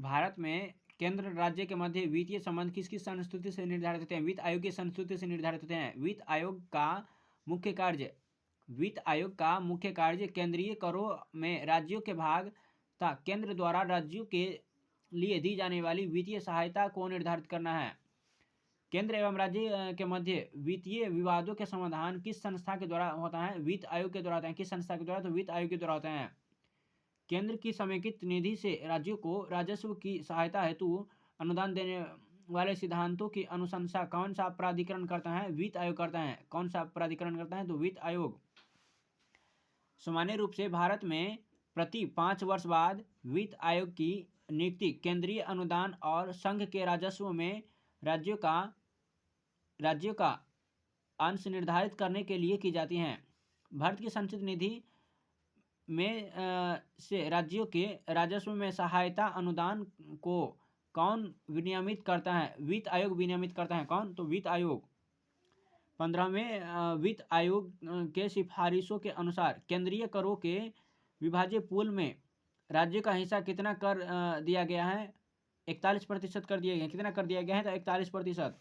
भारत में केंद्र राज्य के मध्य वित्तीय संबंध किस किस संस्तुति से निर्धारित होते हैं? वित्त आयोग की संस्तुति से निर्धारित होते हैं। वित्त आयोग का मुख्य कार्य केंद्रीय करों में राज्यों के भाग तथा केंद्र द्वारा राज्यों के लिए दी जाने वाली वित्तीय सहायता को निर्धारित करना है। केंद्र एवं राज्य के मध्य वित्तीय विवादों के समाधान किस संस्था के द्वारा होता है? वित्त आयोग के द्वारा होता है। किस संस्था के द्वारा? तो वित्त आयोग के द्वारा होता है। केंद्र की समेकित निधि से राज्यों को राजस्व की सहायता हेतु अनुदान देने वाले सिद्धांतों की अनुशंसा कौन सा प्राधिकरण करता है? वित्त आयोग करता है। कौन सा प्राधिकरण करता है? तो वित्त आयोग। सामान्य रूप से भारत में प्रति 5 वर्ष बाद वित्त आयोग की नियुक्ति केंद्रीय अनुदान और संघ के राजस्व में राज्यों का अंश निर्धारित करने के लिए की जाती हैं। भारत की संचित निधि में से राज्यों के राजस्व में सहायता अनुदान को कौन विनियमित करता है? वित्त आयोग विनियमित करता है। कौन? तो वित्त आयोग। 15वें वित्त आयोग के सिफारिशों के अनुसार केंद्रीय करों के विभाज्य पूल में राज्य का हिस्सा कितना कर दिया गया है? 41% कर दिया गया। कितना कर दिया गया है? तो 41%।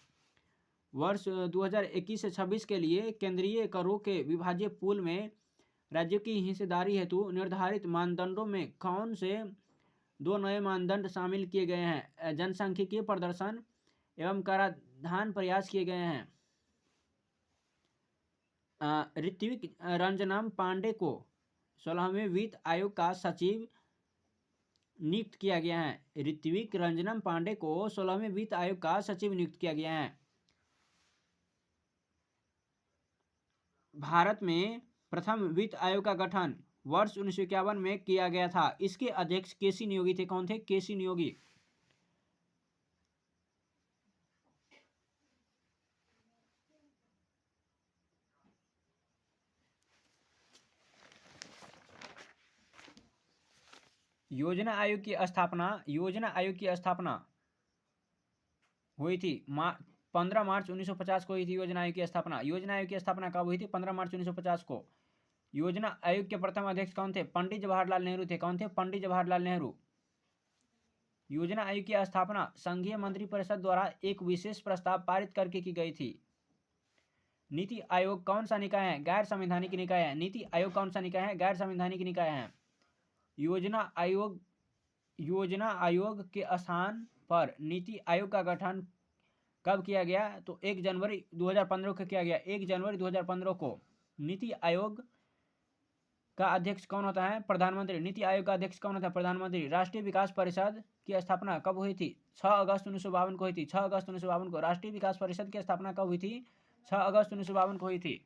वर्ष 2021 से 26 के लिए केंद्रीय करों के विभाज्य पूल में राज्य की हिस्सेदारी हेतु निर्धारित मानदंडों में कौन से 2 नए मानदंड शामिल किए गए हैं? जनसांख्यिकीय प्रदर्शन एवं कराधान प्रयास किए गए हैं। ऋत्विक रंजनम पांडे को 16वें वित्त आयोग का सचिव नियुक्त किया गया है। ऋत्विक रंजनम पांडे को 16वें वित्त आयोग का सचिव नियुक्त किया गया है। भारत में प्रथम वित्त आयोग का गठन वर्ष 1951 में किया गया था। इसके अध्यक्ष केसी नियोगी थे। कौन थे? केसी नियोगी। योजना आयोग की स्थापना हुई थी 15 मार्च 1950 को हुई थी। योजना आयोग की स्थापना कब हुई थी? 15 मार्च 1950 को। योजना आयोग के प्रथम अध्यक्ष कौन थे? पंडित जवाहरलाल नेहरू थे। कौन थे? पंडित जवाहरलाल नेहरू। योजना आयोग की स्थापना संघीय मंत्रिपरिषद द्वारा एक विशेष प्रस्ताव पारित करके की गई थी। नीति आयोग कौन सा निकाय है? गैर संवैधानिक निकाय है। नीति आयोग कौन सा निकाय है? गैर संवैधानिक निकाय है। योजना आयोग के स्थान पर नीति आयोग का गठन कब किया गया? तो 1 जनवरी 2015 को किया गया। 1 जनवरी 2015 को। नीति आयोग का अध्यक्ष कौन होता है? प्रधानमंत्री। नीति आयोग का अध्यक्ष कौन होता है? प्रधानमंत्री। राष्ट्रीय विकास परिषद की स्थापना कब हुई थी? 6 अगस्त 1952 को हुई थी। 6 अगस्त 1952 को। राष्ट्रीय विकास परिषद की स्थापना कब हुई थी? 6 अगस्त 1952 को हुई थी।